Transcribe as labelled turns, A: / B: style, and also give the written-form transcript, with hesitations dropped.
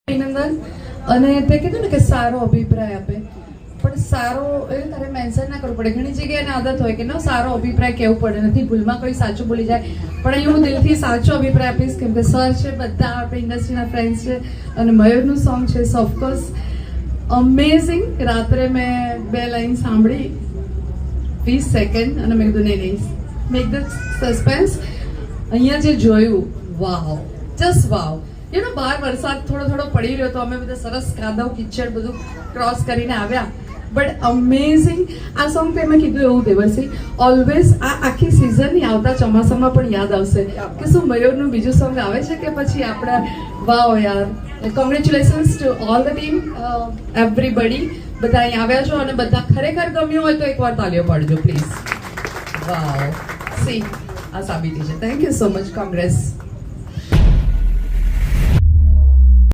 A: અભિનંદન. અને તે કીધું ને કે સારો અભિપ્રાય આપે, પણ સારો એ તારે મેન્શન ના કરવું પડે. ઘણી જગ્યાએ એને આદત હોય કે ના સારો અભિપ્રાય કહેવું પડે, નથી ભૂલમાં કોઈ સાચું બોલી જાય, પણ અહીં હું દિલથી સાચો અભિપ્રાય આપીશ કેમ કે સર છે, બધા આપણી ઇન્ડસ્ટ્રીના ફ્રેન્ડ્સ છે અને મયુરનું સોંગ છે સો ઓફકોર્સ અમેઝિંગ. રાત્રે મેં 2 લાઈન સાંભળી 20 સેકન્ડ અને મેં કીધું નહીં મેક ધ સસ્પેન્સ. અહીંયા જે જોયું વાવ, જસ્ટ વાવ. યુ નો બહાર વરસાદ થોડો પડી રહ્યો હતો, અમે બધા સરસ કાદવ કિચડ બધું ક્રોસ કરીને આવ્યા, બટ અમેઝિંગ. આ સોંગ તે મેં કીધું એવું દેવરસિંહ ઓલવેઝ આ આખી સિઝનની આવતા ચોમાસામાં પણ યાદ આવશે કે શું મયુરનું બીજું સોંગ આવે છે કે પછી આપણા. વાવ યાર, congratulations to all the team, everybody. બધા અહીં આવ્યા છો અને બધા ખરેખર ગમ્યું હોય તો એકવાર તાલીઓ પાડજો પ્લીઝ. વાવ, સી આ સાબિતી છે. Thank you so much. Congress.